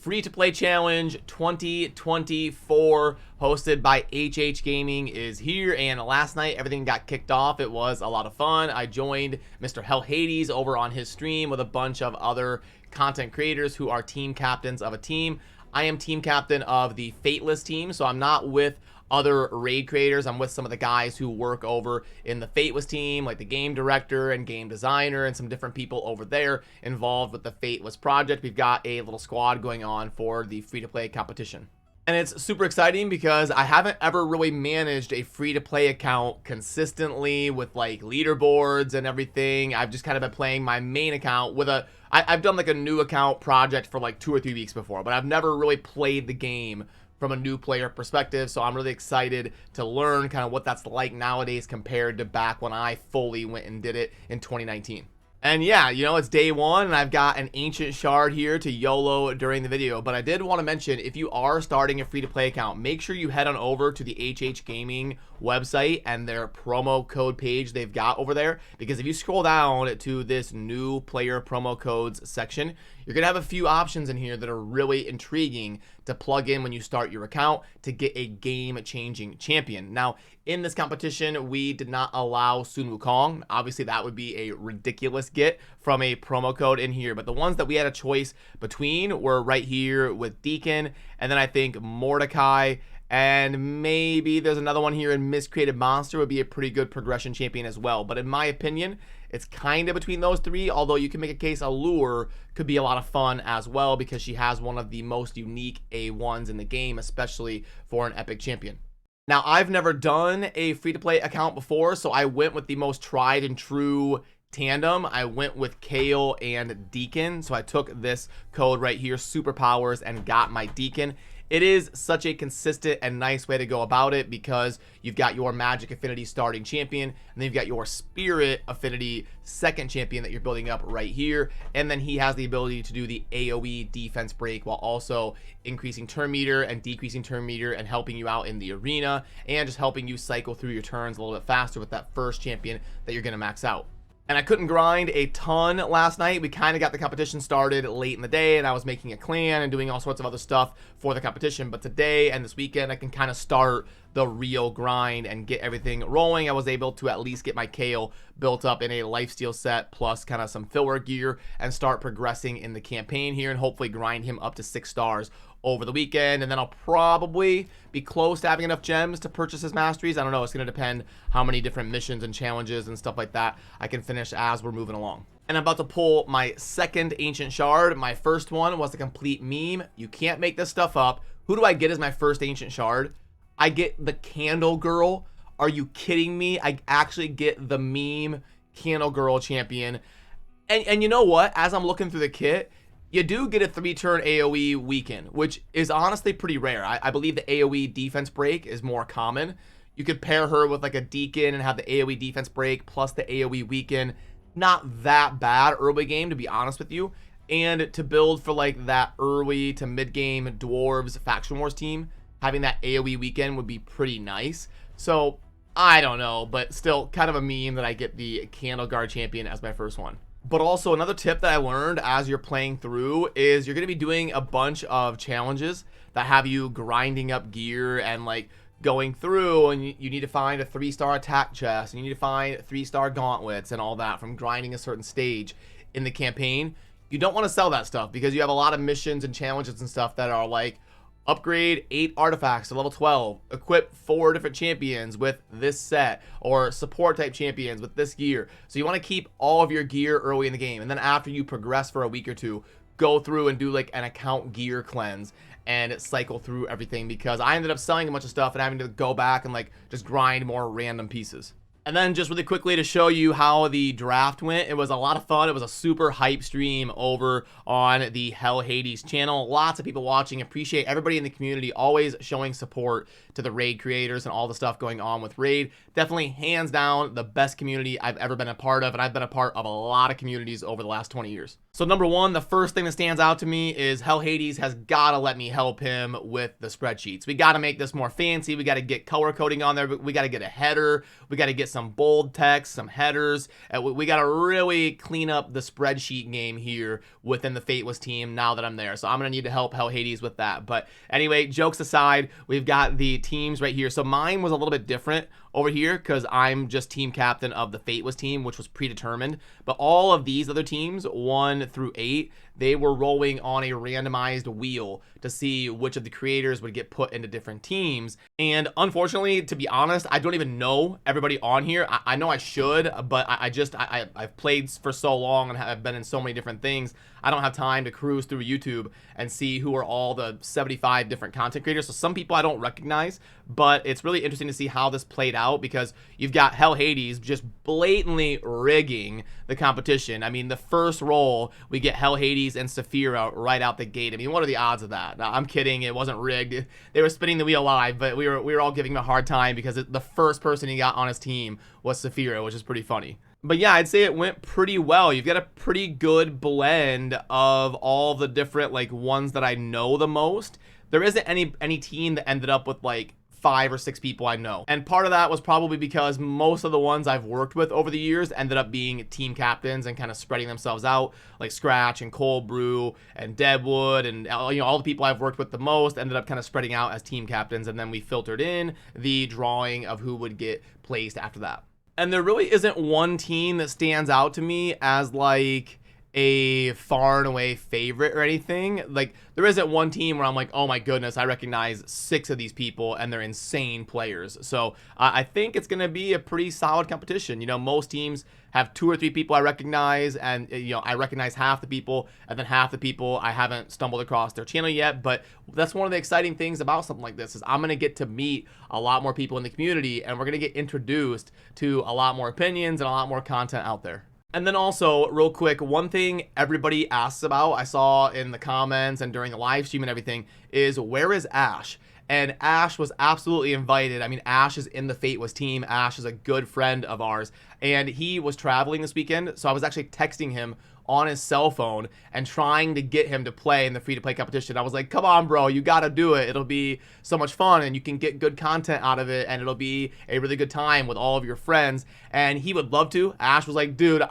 Free-to-play challenge 2024 hosted by HH Gaming is here, and last night everything got kicked off. It was a lot of fun. I joined Mr. Hell Hades over on his stream with a bunch of other content creators who are team captains of a team. I am team captain of the Fateless team, so I'm not with other raid creators. I'm with some of the guys who work over in the Fateless team, like the game director and game designer and some different people over there involved with the Fateless project. We've got a little squad going on for the free-to-play competition. And it's super exciting because I haven't ever really managed a free-to-play account consistently with like leaderboards and everything. I've just kind of been playing my main account with I've done like a new account project for like 2 or 3 weeks before, but I've never really played the game from a new player perspective. So I'm really excited to learn kind of what that's like nowadays compared to back when I fully went and did it in 2019. And yeah, you know, it's day one and I've got an ancient shard here to YOLO during the video. But I did want to mention, if you are starting a free-to-play account, make sure you head on over to the HH Gaming website and their promo code page they've got over there. Because if you scroll down to this new player promo codes section, you're going to have a few options in here that are really intriguing to plug in when you start your account to get a game-changing champion. Now, in this competition, we did not allow Sun Wukong. Obviously, that would be a ridiculous get from a promo code in here. But the ones that we had a choice between were right here with Deacon, and then I think Mordecai, and maybe there's another one here in Miscreated Monster would be a pretty good progression champion as well. But in my opinion, it's kind of between those three, although you can make a case Allure could be a lot of fun as well because she has one of the most unique A1s in the game, especially for an epic champion. Now, I've never done a free-to-play account before, so I went with the most tried and true tandem. I went with Kale and Deacon, so I took this code right here, Superpowers, and got my Deacon. It is such a consistent and nice way to go about it because you've got your Magic Affinity starting champion, and then you've got your Spirit Affinity second champion that you're building up right here, and then he has the ability to do the AoE defense break while also increasing turn meter and decreasing turn meter and helping you out in the arena and just helping you cycle through your turns a little bit faster with that first champion that you're going to max out. And I couldn't grind a ton last night. We kind of got the competition started late in the day, and I was making a clan and doing all sorts of other stuff for the competition. But today and this weekend, I can kind of start the real grind and get everything rolling. I was able to at least get my Kale built up in a lifesteal set plus kind of some filler gear and start progressing in the campaign here and hopefully grind him up to 6 stars over the weekend. And then I'll probably be close to having enough gems to purchase his masteries. I don't know. It's going to depend how many different missions and challenges and stuff like that I can finish as we're moving along. And I'm about to pull my second ancient shard. My first one was a complete meme. You can't make this stuff up. Who do I get as my first ancient shard? I get the Candle Girl. Are you kidding me? I actually get the meme Candle Girl champion. And you know what? As I'm looking through the kit, you do get a 3-turn AoE weaken, which is honestly pretty rare. I believe the AoE defense break is more common. You could pair her with like a Deacon and have the AoE defense break plus the AoE weaken. Not that bad early game, to be honest with you. And to build for like that early to mid-game Dwarves Faction Wars team, having that AoE weekend would be pretty nice. So, I don't know, but still kind of a meme that I get the Candle Guard champion as my first one. But also another tip that I learned as you're playing through is you're going to be doing a bunch of challenges that have you grinding up gear and like going through, and you need to find a 3-star attack chest, and you need to find 3-star gauntlets and all that from grinding a certain stage in the campaign. You don't want to sell that stuff because you have a lot of missions and challenges and stuff that are like upgrade 8 artifacts to level 12, equip 4 different champions with this set, or support type champions with this gear. So you want to keep all of your gear early in the game, and then after you progress for a week or two, go through and do like an account gear cleanse and cycle through everything, because I ended up selling a bunch of stuff and having to go back and like just grind more random pieces. And then just really quickly to show you how the draft went, it was a lot of fun. It was a super hype stream over on the Hell Hades channel. Lots of people watching. Appreciate everybody in the community always showing support to the raid creators and all the stuff going on with raid. Definitely hands down the best community I've ever been a part of, and I've been a part of a lot of communities over the last 20 years. So number one, the first thing that stands out to me is Hell Hades has got to let me help him with the spreadsheets. We got to make this more fancy. We got to get color coding on there. We got to get a header. We got to get some bold text, some headers. We got to really clean up the spreadsheet game here within the Fateless team now that I'm there. So I'm going to need to help Hell Hades with that. But anyway, jokes aside, we've got the teams right here. So mine was a little bit different over here because I'm just team captain of the Fateless team, which was predetermined. But all of these other teams, 1 through 8, they were rolling on a randomized wheel to see which of the creators would get put into different teams. And unfortunately, to be honest, I don't even know everybody on here. I know I should, but I've played for so long and have been in so many different things. I don't have time to cruise through YouTube and see who are all the 75 different content creators. So some people I don't recognize, but it's really interesting to see how this played out because you've got Hell Hades just blatantly rigging the competition. I mean, the first roll, we get Hell Hades and Saphira right out the gate. I mean, what are the odds of that? Now, I'm kidding. It wasn't rigged. They were spinning the wheel live, but we were all giving him a hard time because the first person he got on his team was Saphira, which is pretty funny. But yeah, I'd say it went pretty well. You've got a pretty good blend of all the different like ones that I know the most. There isn't any team that ended up with like 5 or 6 people I know. And part of that was probably because most of the ones I've worked with over the years ended up being team captains and kind of spreading themselves out, like Scratch and Cold Brew and Deadwood and all the people I've worked with the most ended up kind of spreading out as team captains, and then we filtered in the drawing of who would get placed after that. And there really isn't one team that stands out to me as like a far and away favorite or anything. Like there isn't one team where I'm like, oh my goodness, I recognize 6 of these people and they're insane players. So I think it's going to be a pretty solid competition. Most teams have 2 or 3 people I recognize, and I recognize half the people, and then half the people I haven't stumbled across their channel yet. But that's one of the exciting things about something like this is I'm going to get to meet a lot more people in the community, and we're going to get introduced to a lot more opinions and a lot more content out there. And then also, real quick, one thing everybody asks about, I saw in the comments and during the live stream and everything, is where is Ash? And Ash was absolutely invited. I mean, Ash is in the Fateless team. Ash is a good friend of ours, and he was traveling this weekend, so I was actually texting him on his cell phone and trying to get him to play in the free-to-play competition. I was like, come on, bro, you gotta do it. It'll be so much fun, and you can get good content out of it, and it'll be a really good time with all of your friends. And he would love to. Ash was like, dude,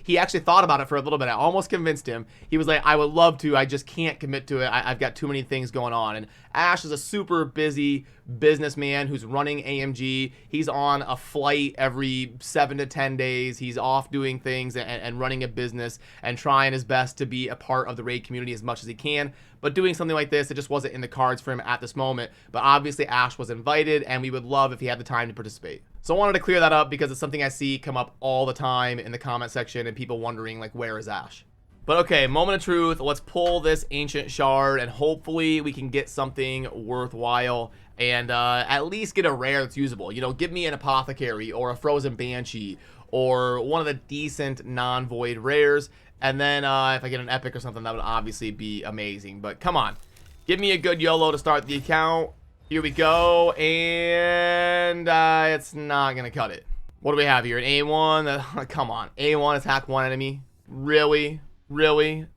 he actually thought about it for a little bit. I almost convinced him. He was like, I would love to. I just can't commit to it. I've got too many things going on. And Ash is a super busy businessman who's running AMG. He's on a flight every 7 to 10 days. He's off doing things and running a business and trying his best to be a part of the raid community as much as he can. But doing something like this, it just wasn't in the cards for him at this moment. But obviously Ash was invited, and we would love if he had the time to participate. So I wanted to clear that up because it's something I see come up all the time in the comment section and people wondering like, where is Ash? But okay, moment of truth. Let's pull this ancient shard and hopefully we can get something worthwhile and at least get a rare that's usable. Give me an apothecary or a frozen banshee or one of the decent non-void rares. And then if I get an epic or something, that would obviously be amazing. But come on, give me a good YOLO to start the account. Here we go, and it's not gonna cut it. What do we have here? An A1? Come on, A1 attack 1 enemy. Really?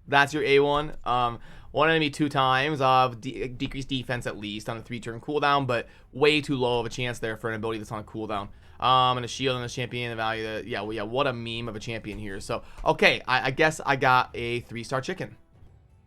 That's your A1? 1 enemy 2 times. Decreased defense at least on a 3-turn cooldown, but way too low of a chance there for an ability that's on a cooldown. And a shield and a champion, the value that, yeah, what a meme of a champion here. So, okay, I guess I got a 3-star chicken.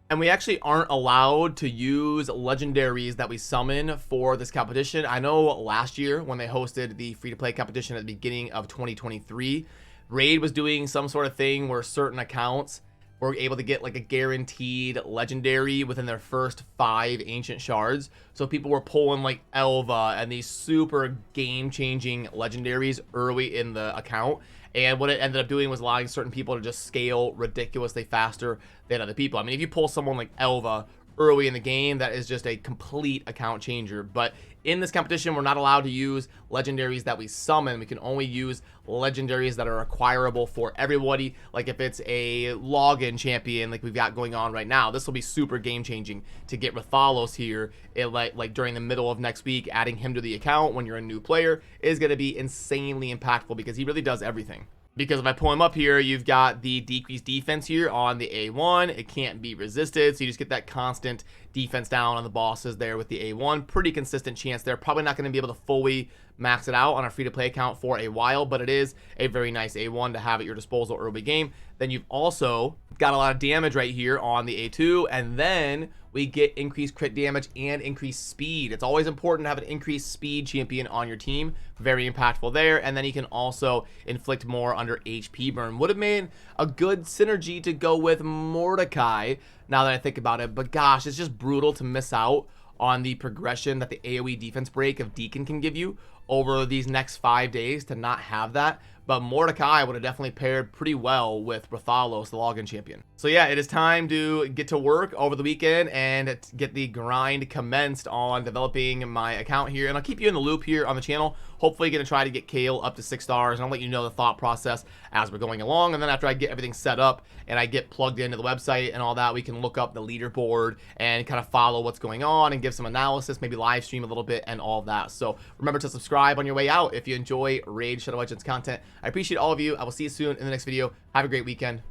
And we actually aren't allowed to use legendaries that we summon for this competition. I know last year when they hosted the free-to-play competition at the beginning of 2023, Raid was doing some sort of thing where certain accounts were able to get like a guaranteed legendary within their first 5 ancient shards. So people were pulling like Elva and these super game-changing legendaries early in the account. And what it ended up doing was allowing certain people to just scale ridiculously faster than other people. I mean, if you pull someone like Elva early in the game, that is just a complete account changer. But in this competition, we're not allowed to use legendaries that we summon. We can only use legendaries that are acquirable for everybody. Like if it's a login champion like we've got going on right now, this will be super game changing to get Rathalos here. Like during the middle of next week, adding him to the account when you're a new player is going to be insanely impactful because he really does everything. Because if I pull him up here, you've got the decreased defense here on the A1. It can't be resisted, so you just get that constant defense down on the bosses there with the A1. Pretty consistent chance there. Probably not going to be able to fully max it out on a free-to-play account for a while, but it is a very nice A1 to have at your disposal early game. Then you've also got a lot of damage right here on the A2, and then we get increased crit damage and increased speed. It's always important to have an increased speed champion on your team. Very impactful there. And then you can also inflict more under HP burn. Would have made a good synergy to go with Mordecai now that I think about it. But gosh, it's just brutal to miss out on the progression that the AoE defense break of Deacon can give you over these next 5 days to not have that. But Mordecai would have definitely paired pretty well with Rathalos, the login champion. So yeah, it is time to get to work over the weekend and get the grind commenced on developing my account here. And I'll keep you in the loop here on the channel. Hopefully going to try to get Kale up to 6 stars, and I'll let you know the thought process as we're going along. And then after I get everything set up and I get plugged into the website and all that, we can look up the leaderboard and kind of follow what's going on and give some analysis, maybe live stream a little bit and all of that. So remember to subscribe on your way out if you enjoy Raid Shadow Legends content. I appreciate all of you. I will see you soon in the next video. Have a great weekend.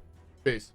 Peace.